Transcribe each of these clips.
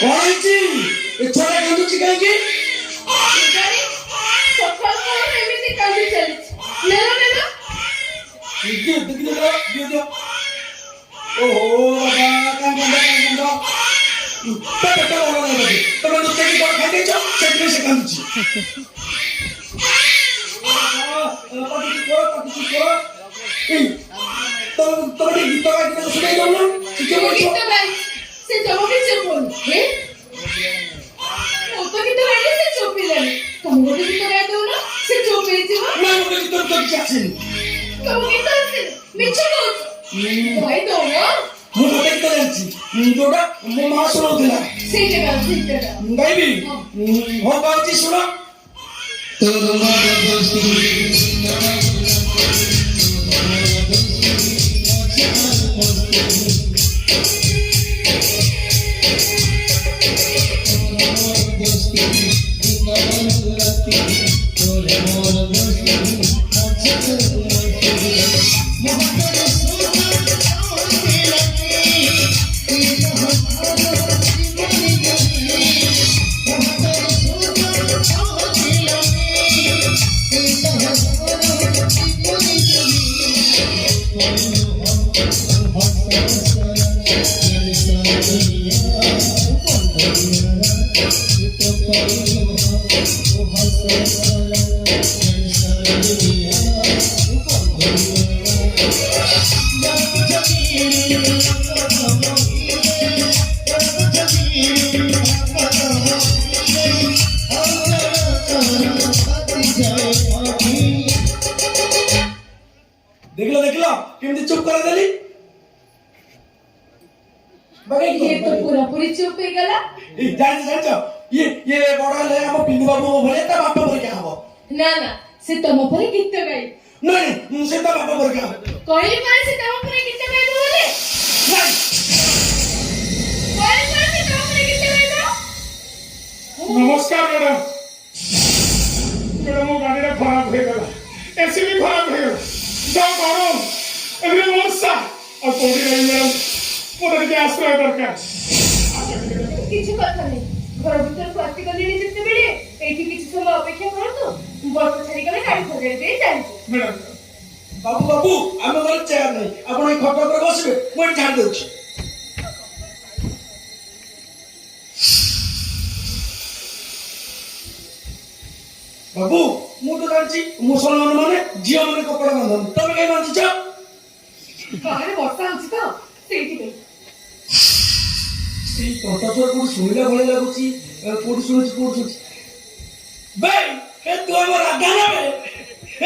କଣ ହେଇଛି ଏ ଛୁଆଟା କାନ୍ଦୁଛି କାହିଁକି? ସକାଳ କଣ ଏମିତି କାନ୍ଦି ଚାଲିଛି। ନେଲ ନେଲ ଦିଅ ଦିଅ ଦିଅ ଦିଅ। ଓହୋ ବାବା କାନ୍ଦ ପେଟ ଭଲ ନାହିଁ ତମେ ଲୁଚେଇକି କଣ ଖାଇଦେଇଛ ସେଥିପାଇଁ ସେ କାନ୍ଦୁଛି। ତମେ ଗୀତ ଗାଇକି ଶୁଣେଇ ଦଉନ ଗୀତ ଗାଇ ସେ ଜମା ଚୁପ ହଉନି। ମୁଁ ତ ଗୀତ ଗାଇଲେ ସେ ଚୁପ ହେଇଲାନି। ତମେ ଗୋଟେ ଗୀତ ଗାଇ ଦଉନ ସେ ଚୁପ ହେଇଯିବ। ନା ଗୋଟେ ଗୀତ ତ କିଛି ଆସିନି। ତମ ଗୀତ ଆସିନି ମିଛ କହୁଛ। ଗାଇ ଦଉନ। ମୁଁ ଗୋଟେ ଗୀତ ଜାଣିଛି ଯୋଉଟା ମୋ ମା ଶୁଣଉଥିଲା। ସେଇଟା ଗାଇବି ହଉ ଗାଉଛି ଶୁଣ। देखलो केमती चुप कर देली। ये तो पूरा चुप हो गला। जान ये बड़ा ले हम पिंडू बाबू भले ता बापा पर क्या हबो। ना से तम पर गीत गाई। नहीं से ता बापा पर क्या कोई मारे से तम पर गीत गाई बोले। नहीं कोई मारे से तम पर गीत गाई दो। नमस्कार मैडम। मैडम गाड़ी खराब हो गला एसी भी खराब हो गला जाओ गरम एवरी वर्षा और कोडी नहीं मैडम मोर के आश्रय दरकार किछु कथा नहीं घर भीतर स्वास्थ्य कल्याण जितने बेले एठी किछु समय अपेक्षा करतो बस छाड़ी गले गाड़ी खोजे दे जाई मैडम। बाबू हम घर चेयर नहीं आपण ए खट पर बसबे मैं छाड़ देउछि। बाबू मु तो जानछि मुसलमान माने जिया माने कपड़ा बांधन तमे कहीं बांधिछ बाहर वर्षा होछि तो सेठी गई এই কথাটা কোন শুনিলা ভলে লাগুছি কোন শুনেছি ভাই এ তো আমার আজ্ঞা নেবে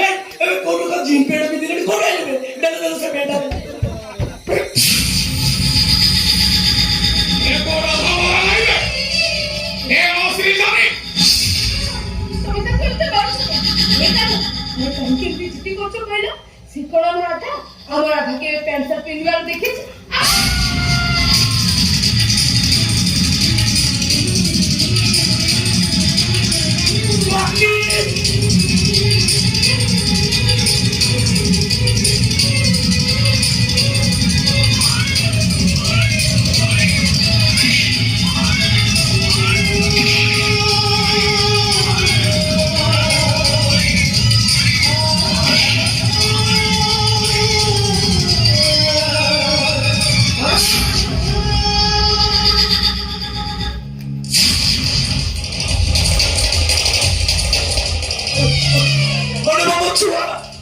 এ কোন কা জিম পেড় বি দিলে কোন নেবে ডেলে সে বেটা এ বড় ভাবা নাইবে এ অসরি জানি তুমি তো করতে পারছো এটা मैं कंके बिजती করছো কইলো শিকড় আমার আধাকে প্যান্ট শার্ট পিনবার দেখেছি।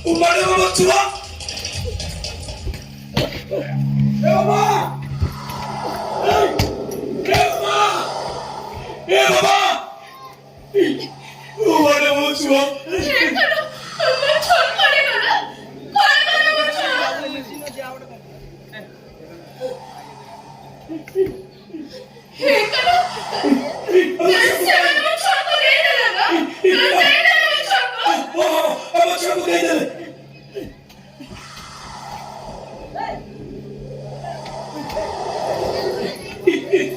Umare mama tua. Mama. Mama. Mama. Umare mama tua. मैं छोड़ पड़ेगा ना कौन मारे मुझे हे करो मैं सेवन में छोड़ को दे देगा मैं दे देगा छोड़ को अब छोड़ को दे दे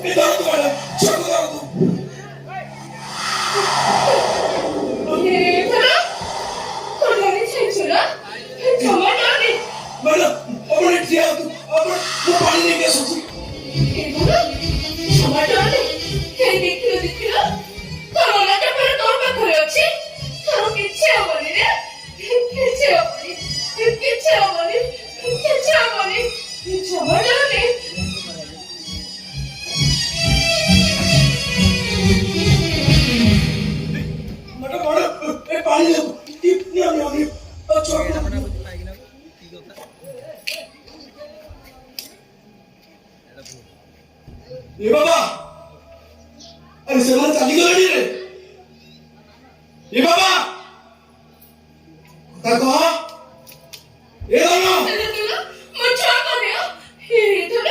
इधर तो छोड़ को टमाटर ଏ ବାବା ଆରେ ସେମାନେ ଚାଲିଗଲେଣି ରେ ଏ ବାବା ତା କହ ଏ ଧନ ମୋ ଛୁଆ କନ୍ୟା ହେ ଧନ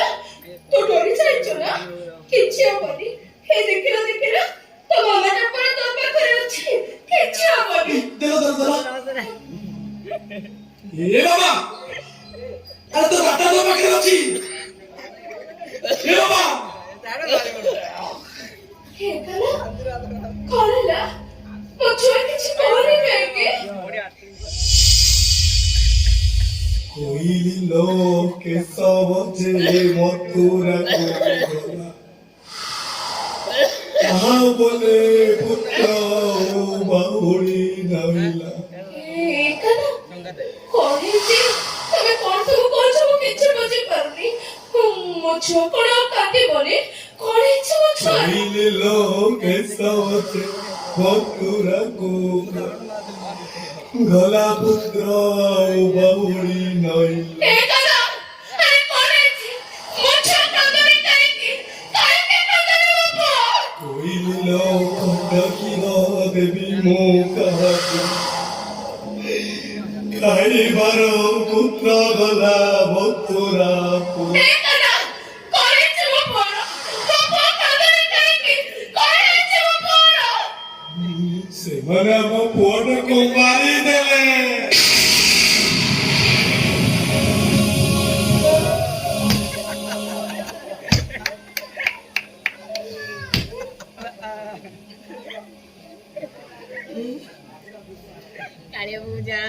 ତୁ ଡରି ଯାଇଛୁ ନା କିଛି ହବନି ହେ ଦେଖିଲ ତୋ ମାମାଟା ପରେ ତୋ ପାଖରେ ଅଛି କିଛି ହବନି ଦେଲ ଏ ବାବା ଆରେ ତୋ ବାଟା ତୋ ପାଖରେ ଅଛି ଏ ବାବା ହେ ଧନ କଣ ହେଲା ମୋ ଛୁଆ କିଛି କହୁନି କାହିଁକି कोई लोग के सब जे मथुरा को कहाँ बोले पुत्र बाहुड़ी नविला ତମେ କଣ ସବୁ କହୁଛ ମୁଁ କିଛି ବୁଝି ପାରୁନି ମୋ ଛୁଆ କଣ ଆଉ କାଟିବନି କଣ ହେଇଛି ମୋ ଛୁଆ कोई लोग के सब जे मथुरा को गला पुत्र बाहुड़ी नविला ଏ କଣ ଆରେ କଣ ହେଇଛି ମୋ ଛୁଆ କାନ୍ଦୁନି କାହିଁକି କାନ୍ଦୁନି ମୋ ପୁଅ कोई लोग की देवी मुखा खाई बारो पुत्र गला मथुरा को ଏ କଣ ହେଇଛି ମୋ ପୁଅର ମୋ ପୁଅ କାନ୍ଦୁନି କାହିଁକି କଣ ହେଇଛି ମୋ ପୁଅର ସେମାନେ ଆମ ପୁଅଟାକୁ ମାରିଦେଲେ Kalia puja.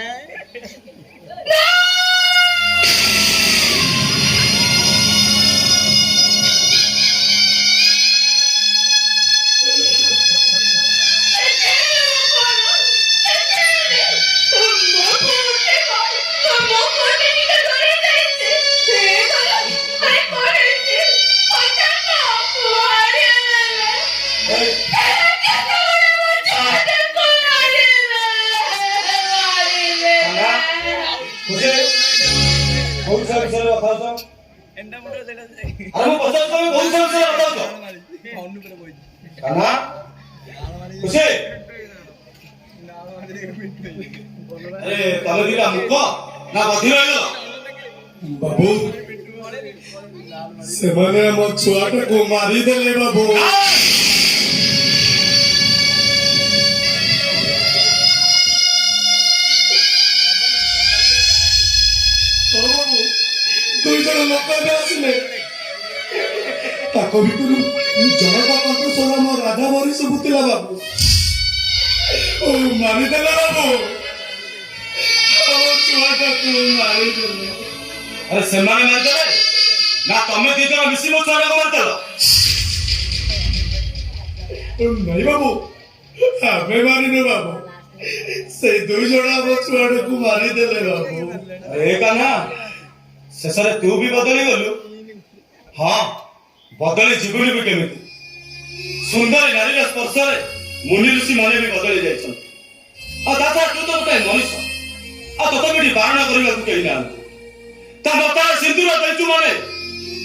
बहुत सारे विषय बताओ Enda muda dela jai. अरे मैं पचास में बहुत सारे विषय बताओ Onnu pera boy. काना खुशी अरे तले दिला मुख ना बधी रहिलो बाबू ସେମାନେ ଆମ ଛୁଆଟାକୁ ମାରିଦେଲେ ବାବୁ ଦୁଇ ଜଣ ଲୋକ ଏବେ ଆସିଲେ ତାଙ୍କ ଭିତରୁ ଜଣକ କଣ୍ଠସ୍ୱର ଆମ ରାଧା ଭରି ଶୁଭୁଥିଲା ବାବୁ ଓ ମାରିଦେଲେ ବାବୁ ଆମ ଛୁଆଟାକୁ ମାରିଦେଲେ ଆରେ ସେମାନେ ମାରିଦେଲେ ନା ତମେ ଦି ଜଣ ମିଶି ମୋ ଛୁଆଟାକୁ ମାରିଦେଲ ନାଇଁ ବାବୁ ଆମେ ମାରିନୁ ବାବୁ ସେଇ ଦୁଇ ଜଣ ଆମ ଛୁଆଟାକୁ ମାରିଦେଲେ ବାବୁ ଏ କାହ୍ନା ଶେଷରେ ତୁ ବି ବଦଳି ଗଲୁ ହଁ ବଦଳି ଯିବୁନି ବି କେମିତି ସୁନ୍ଦରୀ ନାରୀର ସ୍ପର୍ଶରେ ମୁନି ଋଷି ମାନେ ବି ବଦଳି ଯାଇଛନ୍ତି ଆଉ ତାଛଡ଼ା ତୁ ତ ଗୋଟେ ମଣିଷ ଆଉ ତତେ ବି ବାରଣ କରିବାକୁ କେହି ନାହାନ୍ତି ତା ମତାରେ ସିନ୍ଦୁର ଦେଇଛୁ ମାନେ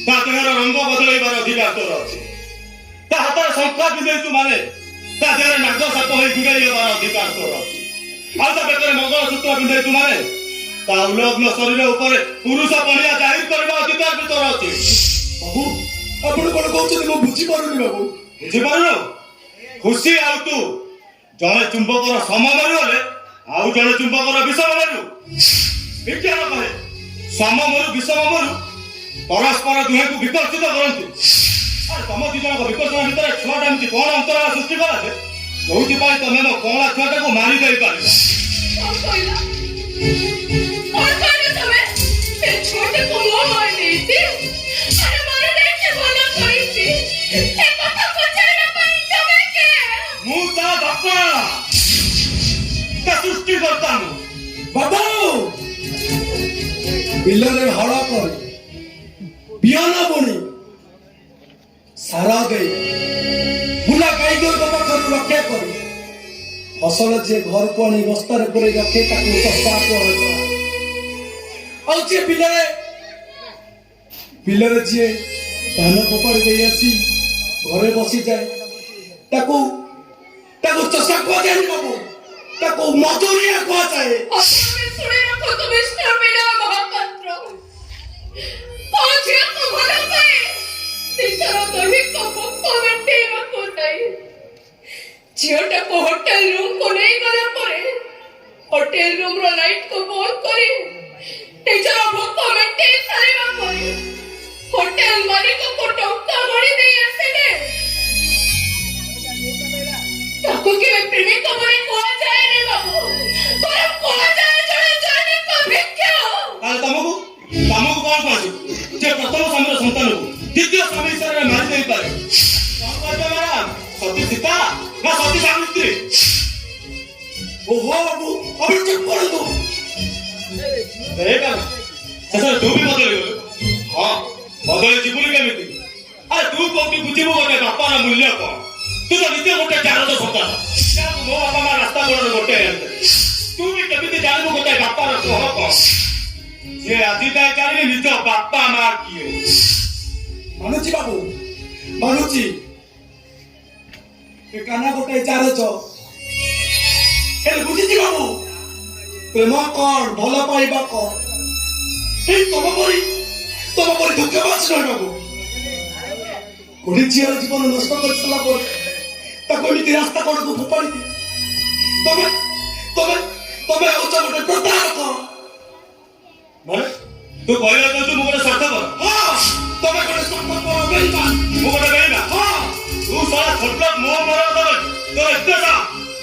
ତା ଦେହର ରଙ୍ଗ ବଦଳାଇବାର ଅଧିକାର ତୋର ଅଛି ତା ହାତରେ ଶଙ୍ଖା ପିନ୍ଧେଇଛୁ ମାନେ ତା ଦେହରେ ନାଗ ସାପ ହୋଇ ଗୁଡ଼ାଇ ହେବାର ଅଧିକାର ତୋର ଅଛି ଆଉ ତା ବେକରେ ମଙ୍ଗଳସୂତ୍ର ପିନ୍ଧେଇଛୁ ମାନେ ତା ଉଲଗ୍ନ ଶରୀର ଉପରେ ପୁରୁଷ ପଣିଆ ଜାହିର କରିବା ଅଧିକାର ବି ତୋର ଅଛି ବାବୁ ଆପଣ କଣ କହୁଛନ୍ତି ମୁଁ ବୁଝିପାରୁନି ବାବୁ ବୁଝିପାରୁନ ଖୁସି ଆଉ ତୁ ଜଣେ ଚୁମ୍ବକର ସମ ମରିଗଲେ ଆଉ ଜଣେ ଚୁମ୍ବକର ବିଷମ ମରୁ ବିଜ୍ଞାନ କହେ ସମ ମରୁ ବିଷମ ମରୁ ପରସ୍ପର ଦୁହେଁକୁ ବିକର୍ଷିତ କରନ୍ତି ଆରେ ତମ ଦି ଜଣଙ୍କ ବିକର୍ଷଣ ଭିତରେ ଛୁଆଟା ଏମିତି କଣ ଅନ୍ତରାଳ ସୃଷ୍ଟି କଲା ଯେ ଯୋଉଥିପାଇଁ ତମେ ମୋ କଅଁଳା ଛୁଆଟାକୁ ମାରି ଦେଇପାରିବ କଣ କହିଲ ତମେ ସେ ଛୋଟକୁ ମୋ ମାରି ଦେଇଛି ଆରେ ମାରି ଦେଇଛି ଭଲ କରିଛି ଏ କଥା ପଚାରିବା ପାଇଁ ତମେ କିଏ ମୁଁ ତା ବାପା ତା ସୃଷ୍ଟିକର୍ତ୍ତା ମୁଁ ବାବୁ ବିଲରେ ହଳ କରି ବିହନ ବୁଣି ସାର ଦେଇ ବୁଲା ଗାଈଗୋରୁଙ୍କ ପାଖରୁ ରକ୍ଷା କରି ଫସଲ ଯିଏ ଘରକୁ ଆଣି ବସ୍ତାରେ ପୁରେଇ ରଖେ ତାକୁ ଶସ୍ତା କୁହାଯାଏ ଆଉ ଯିଏ ବିଲରେ ଯିଏ ଧାନ ଫୋପାଡ଼ି ଦେଇ ଆସି ଘରେ ବସିଯାଏ ତାକୁ ଚଷା କୁହାଯାଏ ବାବୁ, ତାକୁ ମଜୁରିଆ କୁହାଯାଏ। তুমি শুনে রাখো তো মিস্টার বিনা মহাপাত্র, কোন ঝিଅକୁ ଭଲ ପାଏ ନିଜର ଦୈହିକ ମେଣ୍ଟେଇବାକୁ ଯାଏ। ଝିଅଟାକୁ ହୋଟେଲ ରୁମକୁ ନେଇଗଲା ପରେ ହୋଟେଲ ରୁମର ଲାଇଟକୁ ବନ୍ଦ କରି ନିଜର ଭୋକ ମେଣ୍ଟେଇ ସାରିବା ପରେ ହୋଟେଲ ମାଲିକକୁ ଟଙ୍କା ଭରି ଦେଇ ଆସିଲେ ତାକୁ କେବେ ପ୍ରେମିକ ବୋଲି କୁହାଯାଏନି ବାବୁ, ବରଂ କୁହାଯାଏ ଜଣେ ଜୈନିକ ଭିକ୍ଷା। ତାହେଲେ ତମକୁ କଣ କୁହାଯିବ ଯେ ପ୍ରଥମ ସ୍ୱାମୀର ସନ୍ତାନକୁ ଦ୍ୱିତୀୟ ସ୍ୱାମୀ ହିସାବରେ ମାରି ଦେଇପାରେ? କଣ କହିବେ ମ୍ୟାଡାମ? ସତୀ ସୀତା ନା ସତୀ ସାବିତ୍ରୀ? ଓହୋ ବାବୁ, ଅବି ଚୁପ୍ କରନ୍ତୁ। ଶେଷରେ ତୁ ବି ବଦଳିଗଲୁ। ହଁ, ବଦଳି ଯିବୁନି କେମିତି? ଆରେ ତୁ କୋଉଠି ବୁଝିବୁ ଗୋଟେ ବାପାର ମୂଲ୍ୟ କଣ? ତୁ ତ ନିଜେ ଗୋଟେ ଚାରଦ ସନ୍ତାନ, ଯାହାକୁ ମୋ ବାପା ମା ରାସ୍ତା କଡ଼ରେ ଗୋଟେ ଆଣିଲେ। ତୁ ବି କେମିତି ଜାଣିବୁ ଗୋଟେ ବାପାର ସ୍ନେହ କଣ? ସେ ଆଜି ଯାଏ ଜାଣିନି ନିଜ ବାପା ମା କିଏ। ମାନୁଛି ବାବୁ, ମାନୁଛି ଏ କାନା ଗୋଟେ ଚାରଜ, ହେଲେ ବୁଝିଛି ବାବୁ ପ୍ରେମ କଣ, ଭଲ ପାଇବା କଣ? ଏଇ ତମ ପରି ଧୋକେବାଜ ନୁହେଁ ବାବୁ। ଗୋଟେ ଝିଅର ଜୀବନ ନଷ୍ଟ କରିସାରିଲା ପରେ ତାକୁ ଏମିତି ରାସ୍ତା କଡ଼କୁ ଫୋପାଡ଼ି ଦିଏ। ତମେ ହେଉଛ ଗୋଟେ ପ୍ରତାରକ। ମାନେ ତୁ କହିବାକୁ ଚାହୁଁଛୁ ମୁଁ ଗୋଟେ ସ୍ୱାର୍ଥପର? ହଁ, ତମେ ଗୋଟେ ସ୍ୱାର୍ଥପର ବେଇମାନ। ମୁଁ ଗୋଟେ ବେଇମାନ? ହଁ। ତୁ ସାରା ଛୋଟ ମୋ ମର ତୋର ଏତେ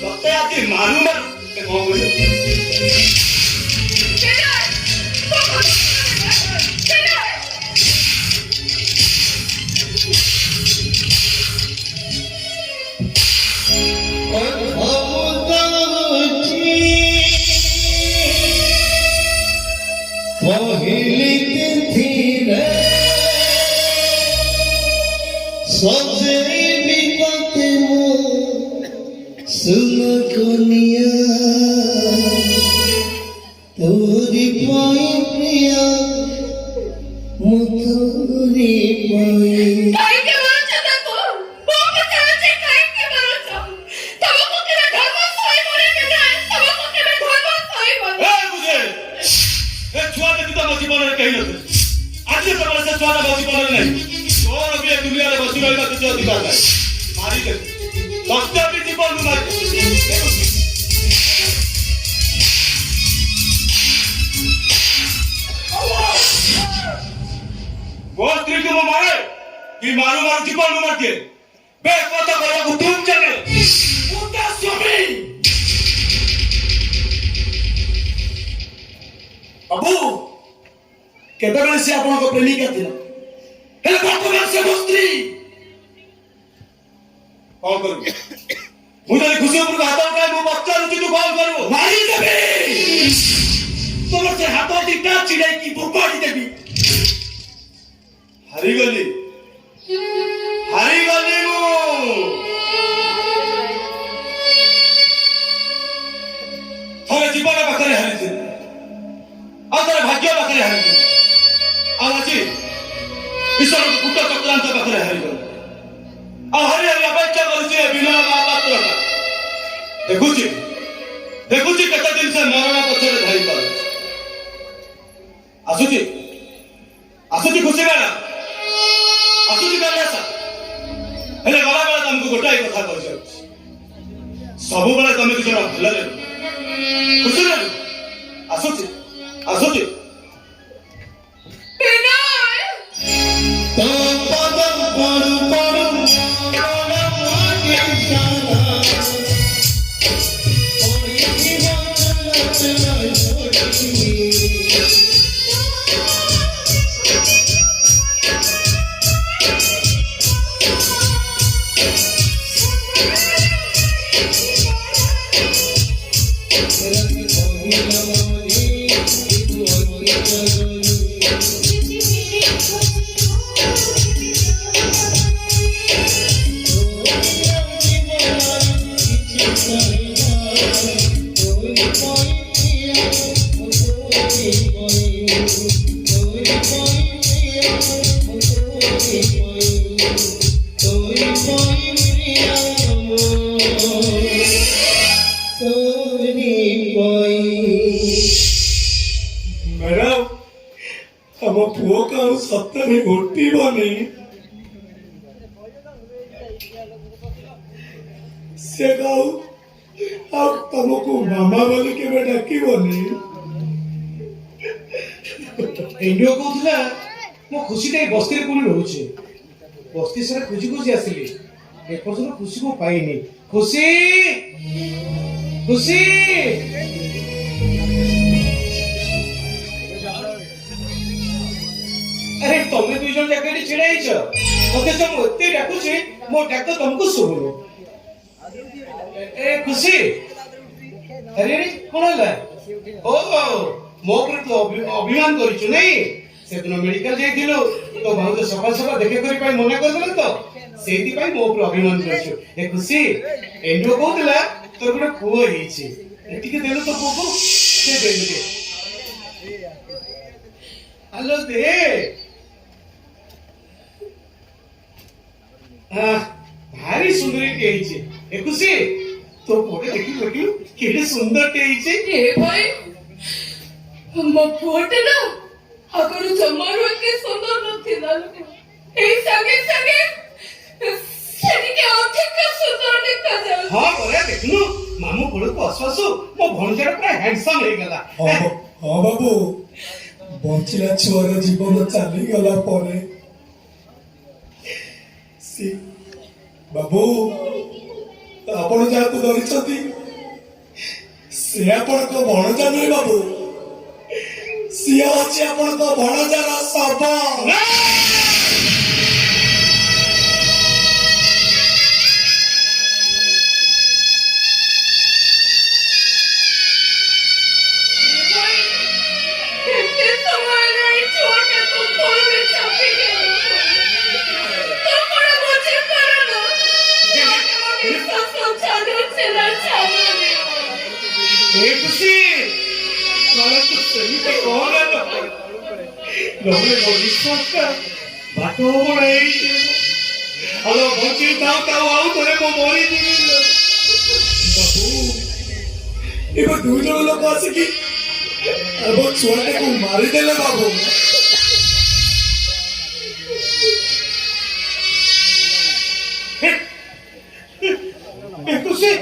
ତତେ ଆଜି ମାରୁ କଣ କରିବ? सुन दुनिया तोरी पाई प्रिया मुतोरी पाई কাইকে মারছো দেখো, বউকে চালাচ্ছে কাইকে মারছো। তোমাকে কেবে ধর্ম সই বলে না, তোমাকে কেবে ধর্ম সই বলে। ଏ ବୁଝେ, ଏ ଛୁଆ ଯଦି ତମ ଜୀବନରେ କେହି ନଥିଲେ, ଆଜି ତମର ସେ ଛୁଆଟା ମୋ ଜୀବନରେ ନାହିଁ। ତୋର ବି ଏ ଦୁନିଆରେ ବସି ରହିବା କିଛି ଅଧିକାର ନାହିଁ। ମାରିଦେବି, ତତେ ବି ଜୀବନରୁ ମାରିଦେବି। ମୋ ସ୍ତ୍ରୀକୁ ମୁଁ ମାରେ କି ମାରୁ ଜୀବନରୁ ମାରିଦିଏ? ବେ କଥା କହିବାକୁ ତୁମ ଚାଲେ, ମୁଁ ତା ସ୍ୱାମୀ। ବାବୁ, କେତେବେଳେ ସେ ଆପଣଙ୍କ ପ୍ରେମିକା ଥିଲା, ହେଲେ ବର୍ତ୍ତମାନ ସେ ମୋ ସ୍ତ୍ରୀ। କଣ କରିବୁ? ମୁଁ ଯଦି ଖୁସି ଉପରକୁ ହାତ ଉଠାଏ, ମୁଁ ପଚାରୁଛି ତୁ କଣ କରିବୁ? ମାରିଦେବି। ତମର ସେ ହାତ ଦିଟା ଚିଡେଇକି ଫୋପାଡ଼ି ଦେବି। ହାରିଗଲି ମୁଁ। ଥରେ ଜୀବନ ପାଖରେ ହାରିଥିଲି, ଆଉ ଥରେ ଭାଗ୍ୟ ପାଖରେ ହାରିଥିଲି, ଆଉ ଆଜି ଈଶ୍ୱରଙ୍କ କୂଟ ଚକ୍ରାନ୍ତ ପାଖରେ ହାରିଗଲି। ଆଉ ହାରି ଅପେକ୍ଷା କରୁଛି ଏ ବିନୟ ମହାପାତ୍ରଟା। ଦେଖୁଛି କେତେ ଦିନ ସେ ମରଣ ପଛରେ ଧାଇ ପାରୁଛି। ଆସୁଛି ଖୁସି ବେଳା, ଆସୁଛି ବେଳା। ହେଲେ ଗଲାବେଳେ ତମକୁ ଗୋଟାଏ କଥା କହିଯାଉଛି, ସବୁବେଳେ ତମେ କିଛି ଭଲରେ ଖୁସିରେ ଆସୁଛି। তোরি পাই প্রিয়া তোরি পাই ମ୍ୟାଡାମ ଆମ ପୁଅ କାଉ ସତରେ ଉଠିବନି ସେ କାଉ ଆଉ ତମକୁ ମାମା ବୋଲି କେବେ ଡାକିବନି ଏଣ୍ଡିଓ କହୁଥିଲା ମୋ ଖୁସିଟା ଏଇ ବସ୍ତିରେ କୋଉଠି ରହୁଛି ବସ୍ତି ସାରା ଖୁସି ଖୁସି ଆସିଲି ଏପର୍ଯ୍ୟନ୍ତ ଖୁସି ମୁଁ ପାଇନି ଖୁସି ଖୁସି ଆରେ ତମେ ଦୁଇ ଜଣ ଯାକ ଏଠି ଛିଡା ହେଇଛ ଅଥଚ ମୁଁ ଏତେ ଡାକୁଛି ମୋ ଡାକ ତମକୁ ଶୁଭୁନି ଏ ଖୁସି ଆରେ କଣ ହେଲା ଓ ମୋ ଉପରେ ତୁ ଅଭିମାନ କରିଛୁ ନାଇଁ ସେଦିନ ମେଡିକାଲ ଯାଇଥିଲୁ ତୋ ଭାଉଜ ସକାଳ ସକାଳ ଦେଖା କରି ପାଇଁ ମନା କରିଦେଲେ ତ ସେଇଥିପାଇଁ ମୋ ଉପରେ ଅଭିମାନ କରିଛୁ ଏ ଖୁସି ଏଣ୍ଡିଓ କହୁଥିଲା ତୋର ଗୋଟେ ପୁଅ ହେଇଛି ଟିକେ ଦେଲୁ ତୋ ପୁଅକୁ ସେ ଦେଲୁ ଦେ ହ୍ୟାଲୋ ଦେ ଭାରି ସୁନ୍ଦରୀଟେ ହେଇଛି ଏ ଖୁସି ତୋ ପୁଅଟେ ଦେଖିଲୁ ଦେଖିଲୁ କେଡେ ସୁନ୍ଦରଟେ ହେଇଛି ଏ ଭାଇ ମୋ ପୁଅଟେ ନା ଆଗରୁ ଜମାରୁ ଏତେ ସୁନ୍ଦର ନଥିଲା ଏଇ ସାଙ୍ଗେ ସାଙ୍ଗେ ସେ ଟିକେ ଅଧିକ ସୁନ୍ଦର ଦେଖାଯାଉଛି ହଁ ବଢିଆ ଦେଖିଲୁ ମାମୁଁ କୋଳକୁ ଆସୁ ଆସୁ ମୋ ଭଣଜାଟା ପୁରା ହ୍ୟାଣ୍ଡସମ୍ ହେଇଗଲା ହଁ ବାବୁ ବଞ୍ଚିଲା ଛୁଆର ଜୀବନ ଚାଲିଗଲା ପରେ ବାବୁ ଆପଣ ଯାହାକୁ ଧରିଛନ୍ତି ସେ ଆପଣଙ୍କ ଭଣଜା ନୁହେଁ ବାବୁ ସିଏ ଅଛି ଆପଣଙ୍କ ଭଣଜାର ଶବ ଏତେ ସମୟ ଏଇ ଛୁଆଟାକୁ କୋଳରେ ଚାପିକି ତୁ କଣ ବୁଝିପାରୁନ ନିଶ୍ୱାସ ଚାଲୁଛି ନା ଚାଲୁନି ଏ ଖୁସି ମାନେ ତୁ ସେମିତି କହନା ନହେଲେ ମୋ ବିଶ୍ୱାସଟା ବାଟ ହବ ନାହିଁ ହଲୋ ବଞ୍ଚି ଥାଉ ଥାଉ ଆଉ ଥରେ ମୁଁ ମରିଯିବି ବାବୁ ଏବେ ଦୁଇ ଜଣ ଲୋକ ଆସିକି ଆମ ଛୁଆଟାକୁ ମାରିଦେଲେ ବାବୁ ଖୁସି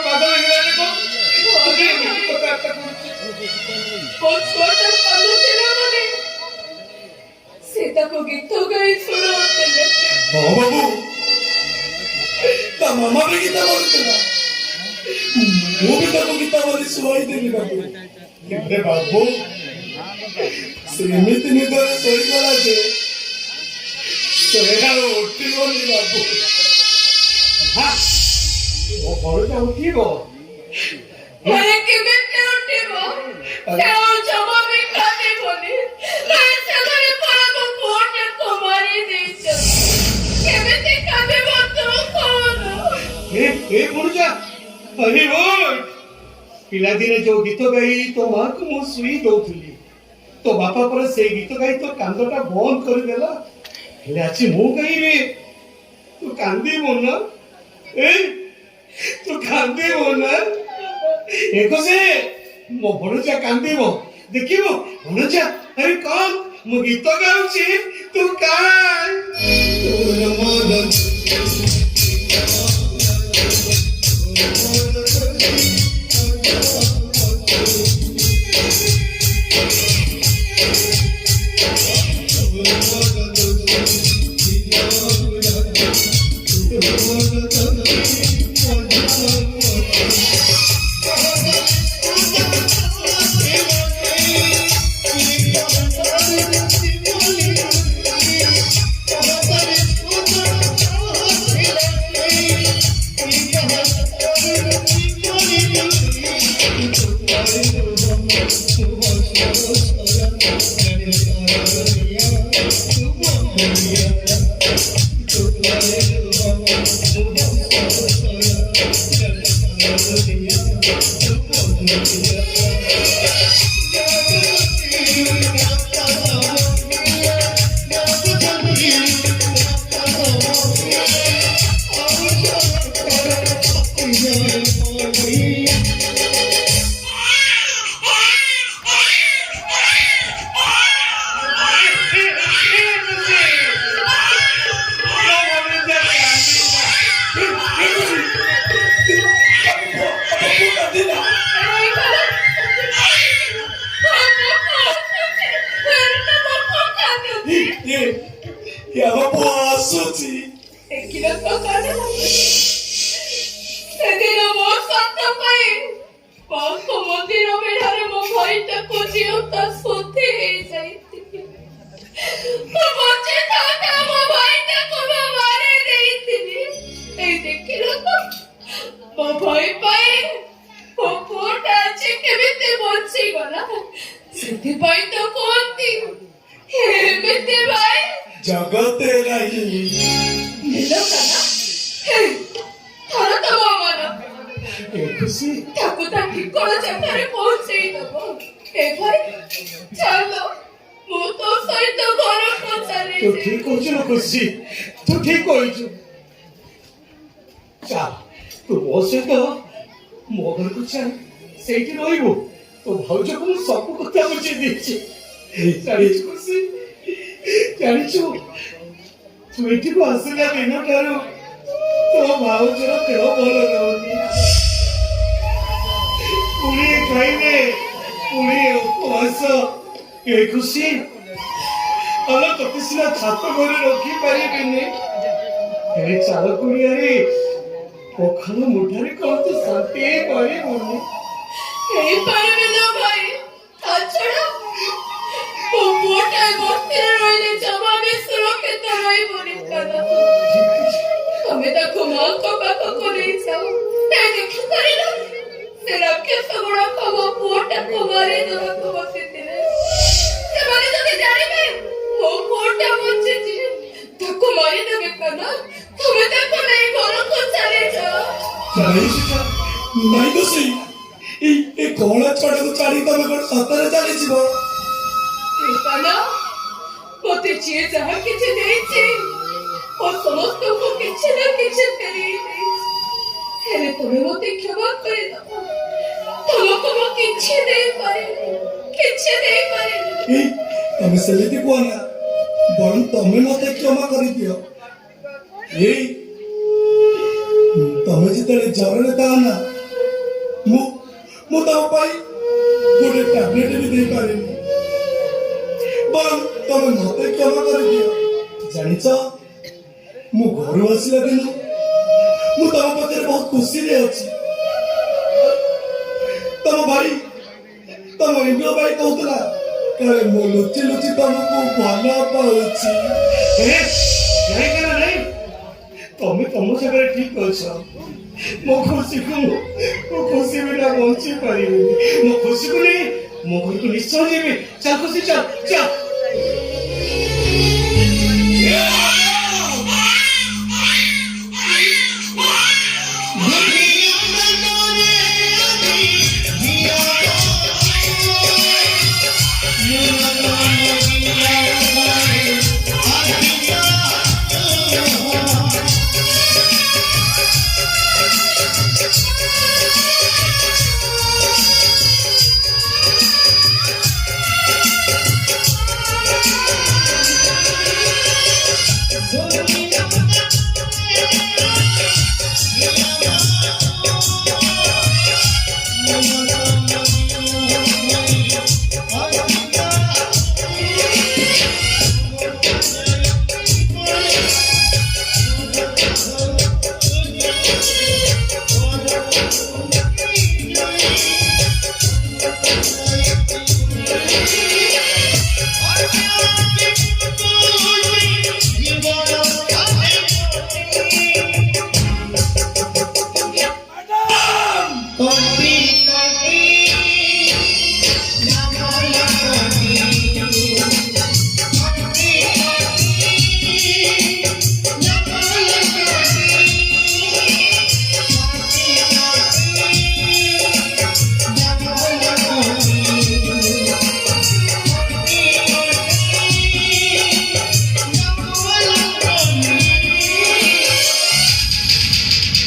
ପାଗଳ ହେଇଗଲାଣି ମୋ ଛୁଆଟା କାନ୍ଦୁଥିଲା ମାନେ ସେ ତାକୁ ଗୀତ ଗାଇ ଶୁଣାଉଥିଲେ ହଁ ବାବୁ ତା ମାମା ବି ଗୀତା ବୋଲୁଥିଲା ମୁଁ ବି ତାକୁ ଗୀତା ବୋଲି ଶୁଆଇଦେଲି ବାବୁ କିନ୍ତୁ ବାବୁ ସେ ଏମିତି ନିଦରେ ଶୋଇଗଲା ଯେ ସେ ଆଉ ଉଠିବନି ବାବୁ ମୋ ଘରଟା ଉଠିବ ମାନେ କେମିତି ଉଠିବ ସେ ଆଉ ଜମା ବି କାନ୍ଦିବନି ସେମାନେ ପରାକୁ ପୁଅଟାକୁ ମାରି ଦେଇଛନ୍ତି କେମିତି କାନ୍ଦିବ ତୁ କହୁନ ଏ ପୁରୁଷା ଆରେ ଓଠ ପିଲାଦିନେ ଯୋଉ ଗୀତ ଗାଇ ତୋ ମାକୁ ମୁଁ ଶୁଇ ଦଉଥିଲି ତୋ ବାପା ପରେ ସେଇ ଗୀତ ଗାଇ ତୋ କାନ୍ଦଟା ବନ୍ଦ କରିଦେଲା ହେଲେ ଆଜି ମୁଁ ଗାଇବି ତୁ କାନ୍ଦିବୁ ନା ତୁ କାନ୍ଦିବୁ ନା ଏକ ସେ ମୋ ଭଣଜା କାନ୍ଦିବ ଦେଖିବୁ ଭଣଜା ଆରେ କଣ ମୁଁ ଗୀତ ଗାଉଛି ତୁ କାନ୍ଦ ଆମ ପୁଅ ଆସୁଛି। ଦେଖିଲ ତ କାନ ସେଦିନ ମୋ ସତ ପାଇଁ ମାଙ୍କ ମନ୍ଦିର ବେଢାରେ ମୋ ଭାଇଟାକୁ ଝିଅଟା ସୋଧି ହେଇଯାଇଥିଲି। ମୁଁ ବଞ୍ଚି ଥାଆନ୍ତା ମୋ ଭାଇଟାକୁ ମୁଁ ମାରି ଦେଇଥିଲି। ଏଇ ଦେଖିଲ ତ ମୋ ଭାଇ ପାଇଁ ମୋ ପୁଅଟା ଆଜି କେମିତି ବଞ୍ଚିଗଲା। ସେଥିପାଇଁ ତ କୁହନ୍ତି ଏମିତି ଭାଇ ଜଗତେ ନାହିଁ। ନିଲ କାନା ଥର ତମ ମନ ଏ ଖୁସି ତାକୁ ତା ଠିକଣା ଜାଗାରେ ପହଞ୍ଚେଇ ଦବ। ଏ ଭାଇ ଚାଲ ମୁଁ ତୋ ସହିତ ଘରକୁ ତୁ ଚାଲିଛି। ଠିକ କହୁଛୁ ନା ଖୁସି, ତୁ ଠିକ କହିଛୁ। ଚାଲ ତୁ ମୋ ସହିତ ମୋ ଘରକୁ ଚାଲ, ସେଇଠି ରହିବୁ। ତୋ ଭାଉଜକୁ ମୁଁ ସବୁ କଥା ବୁଝେଇ ଦେଇଛି। ଜାଣିଛୁ ଖୁସି, ଜାଣିଛୁ ତୁ ଏଠିକୁ ଆସିଲା ଦିନଠାରୁ ତୋ ଭାଉଜର ଦେହ ଭଲ ରହୁନି। ପୁଣି ଖାଇବେ, ପୁଣି ଉପବାସ। ଏ ଖୁସି ଆମେ ତତେ ସିନା ଛାତ ଘରେ ରଖିପାରିବିନି, ଏ ଚାଳ କୁଡ଼ିଆରେ ପଖାଳ ମୁଠାରେ କଣ ତୁ ଶାନ୍ତି ହେଇପାରିବୁନି। ହେଇପାରିବି ନା ଭାଇ। ତା ଛଡା ମୋ ପୁଅଟା ବସ୍ତିରେ ରହିଲେ ଜମା ବି ସୁରକ୍ଷିତ ରହିବନି କାନା। ତମେ ତାକୁ ମାଙ୍କ ପାଖକୁ ନେଇଯାଅ। ଦେଖିପାରିଲ ସେ ରାକ୍ଷସ ଗୁଡାକ ମୋ ପୁଅଟାକୁ ମାରିଦେବାକୁ ବସିଥିଲେ। ସେମାନେ ଯଦି ଜାଣିବେ ମୋ ପୁଅଟା ବଞ୍ଚିଛି ତାକୁ ମାରିଦେବେ କାନା। ତମେ ତାକୁ ନେଇ ଘରକୁ ଚାଲିଯାଅ। ନାଇଁ ତ ସେଇ ଏ କଅଁଳା ଛୁଆଟାକୁ ଛାଡି ତମେ କଣ ସତରେ ଚାଲିଯିବ? କାନା ମତେ ଯିଏ ଯାହା କିଛି ଦେଇଛି ଓ ସମସ୍ତଙ୍କୁ କିଛି ନା କିଛି ଫେରେଇ ଦେଇଛି। ହେଲେ ତମେ ମତେ କ୍ଷମା କରିଦବ। ତମକୁ ମୁଁ କିଛି ଦେଇପାରିନି, କିଛି ଦେଇପାରିନି। ତମେ ସେମିତି କୁହ ନା, ବରଂ ତମେ ମତେ କ୍ଷମା କରିଦିଅ। ଏଇ ତମେ ଯେତେବେଳେ ଜ୍ୱରରେ ଥାଅ ନା, ମୁଁ ତମ ପାଇଁ ଗୋଟେ ଟ୍ୟାବଲେଟ ବି ଦେଇପାରିନି। ବରଂ ତମେ ମତେ କ୍ଷମା କରିଦିଅ। ଜାଣିଛ ମୁଁ ଘରୁ ଆସିଲା ଦିନ ମୁଁ ତମ ପାଖରେ ବହୁତ ଖୁସିରେ ଅଛି। ତମ ଭାଇ ତମ ଇନ୍ଦ୍ର ଭାଇ କହୁଥିଲା କାଳେ ମୁଁ ଲୁଚି ଲୁଚି ତମକୁ ଭଲ ପାଉଛି। ନାଇଁ ତମେ ତମ ଜାଗାରେ ଠିକ ଅଛ। ମୋ ଖୁସିକୁ ମୁଁ ଖୁସି ବିନା ବଞ୍ଚି ପାରିବିନି। ମୋ ଖୁସିକୁ ନେଇ ମୋ ଘରକୁ ନିଶ୍ଚୟ ଯିବି। ଚାଲ ଖୁସି ଚାଲ ଚାଲ।